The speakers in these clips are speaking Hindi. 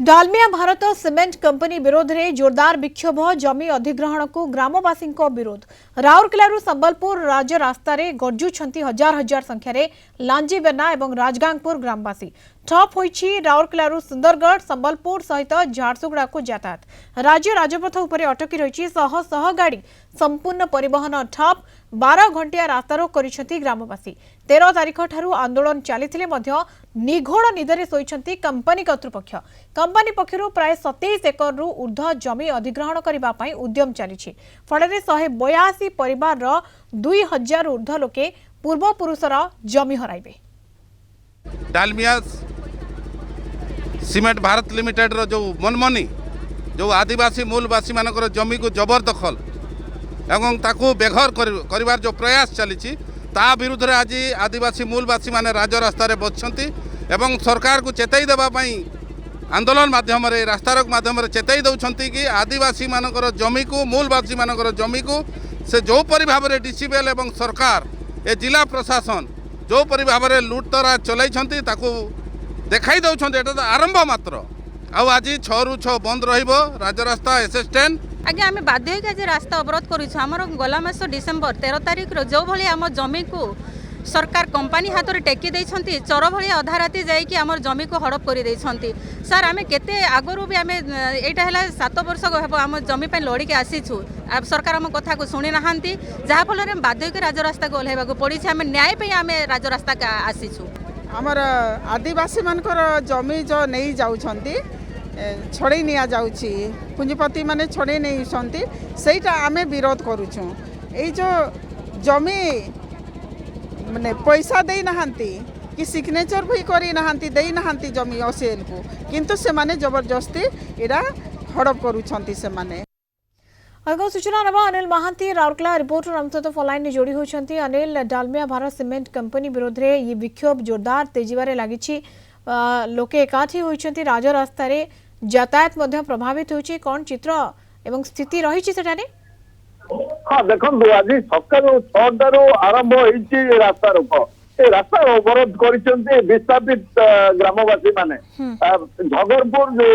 डालमिया भारत सीमेंट कंपनी विरोध में जोरदार विक्षोभ जमी अधिग्रहण को ग्रामवासी विरोध राउरकेला संबलपुर राज्य रास्तार गर्जुंट हजार हजार संख्यार लांजी बेना और राजगांगपुर ग्रामवासी ठप होईछि राउरकेला सुंदरगढ़ संबलपुर सहित झारसुगुड़ा को यातायात राज्य राजपथ उपर अटकी रही शह शह गाड़ी संपूर्ण परिवहन ठप 12 घंटिया रास्तारोक करिसेंति ग्रामवासी 13 तारिख ठारू आंदोलन चली निघोड़ निदरे शोइछंति कंपनी कर्तृपक्ष कंपनी पक्षरु प्राय 27 एकर ऊर्ध्व जमी अधिग्रहण करबा पई उद्यम चली फल 182 परिवार 2000 ऊर्ध्व लोके पूर्वपुरुषर जमी हराइबे। डालमिया सीमेंट भारत लिमिटेड रो जो मनमनी जो आदिवासी मूलवासी मानकर जमी को जबरदखल एवं ताकू बेघर करिवार जो प्रयास चली ता विरुद्ध रे आज आदिवासी मूलवासी माने राजरास्तार बसछंती एवं सरकार को चेताई देबा पई आंदोलन माध्यम रे रास्तारोक माध्यम रे चेताई दउछंती कि आदिवासी मानकर जमी को मूलवासी मानकर जमी को से जो परि भाव रे डीसीबीएल एवं सरकार ए जिला प्रशासन जो परि भाव रे लुटतरा चलाइछंती ताकू देखाई दउछंती एटा तो आरंभ मात्र आउ आज 6 रु 6 बंद रहिबो राजरास्ता एसएस10 आगे आम बाध्य आज रास्ता अवरोध करूँ गला मास डिसेम्बर 13 तारिख जो भाई आम जमी को सरकार कंपनी हाथ में टेकी देइछंती चोर भाई अधा राति जाइकी आम जमी को हड़प कर देइछंती। सर आम केते आगरू भी आम यहाँ 7 वर्ष आम जमी पे लड़िकी आसीछु सरकार आम कथा को शुणी ना जहाँफल बाध्य राजरास्ता को ओह्लैवा पड़ी आम न्याय पे आम राजरास्ता आसीछु। आमर आदिवासी मानकर जमी जो नहीं जाउछंती छड़े निया जाउछि पुंजीपति माने छड़े नहीं सेटा आमे विरोध करूछुं। ए जो जमी माने पैसा दे नहांती कि सिग्नेचर भी करी नहांती दे नहांती जमी असेल को किंतु से माने जबरदस्ती एडा हड़प करूछंती से माने। आगो सूचना नवा अनिल महांती राउरकेला रिपोर्टर हम सहित फोनलाइन जोड़ी होती। अनिल डालमिया भारत सीमेंट कंपनी विरोध में ये विक्षोभ जोरदार तेजीबारे लगी लोके एकाठी होती राजरास्तार यातायात प्रभावित होती कौन चित्र एवं स्थिति रही हाँ देखो आज सकाल 6 आरंभ होती रास्ता रोक रास्ता अवरोध विस्थापित ग्रामवासी माने झगरपुर जो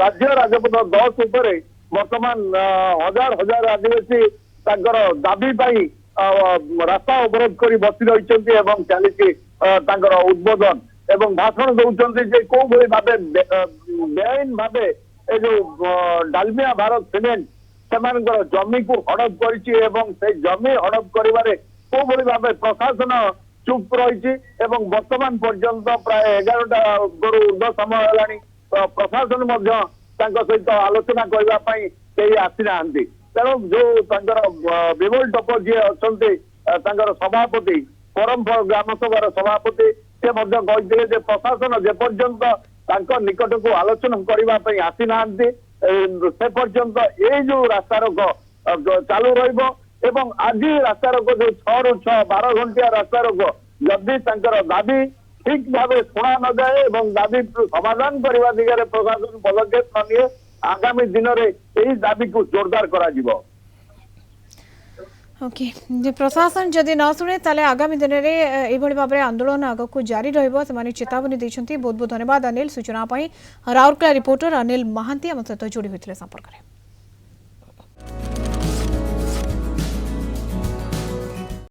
राज्य राजपथ 10 उपरे वर्तमान हजार हजार आदिवासी दाबी पाई रास्ता अवरोध कर बसी रही चली उद्बोधन एवं भाषण दौरान कौ भाव बेआईन भाव ए जो डालमिया भारत सीमेंट से जमी को हड़प कर जमी हड़प कर कौ भाव प्रशासन चुप रही वर्तमान पर्यंत प्राय 11टा ऊर्ध्व समय है प्रशासन सहित आलोचना करने कहीं आसी ना तेणु जो विमल टप जी अच्छा सभापति परम ग्राम सभार सभापति से कहते प्रशासन जेपर्यंत निकट को आलोचना करने आसी ना से पर्यंत ये जो रास्ता रोक चालू रही आज रास्ता रोक जो 6 रु 6 12 घंटिया रास्ता रोक जदि दाबी ठीक भाव शुणा न जाए दाबी समाधान करने दिगरे प्रशासन पदक्षेप न निए आगामी दिन में यही दाबी को जोरदार करा ओके प्रशासन जदि न शुणे ताले आगामी दिन में भाव में आंदोलन आग को जारी रही चेतावनी देते। बहुत बहुत धन्यवाद अनिल सूचना राउरकेला रिपोर्टर अनिल महांती आम सहित जोड़ी होते संपर्क में।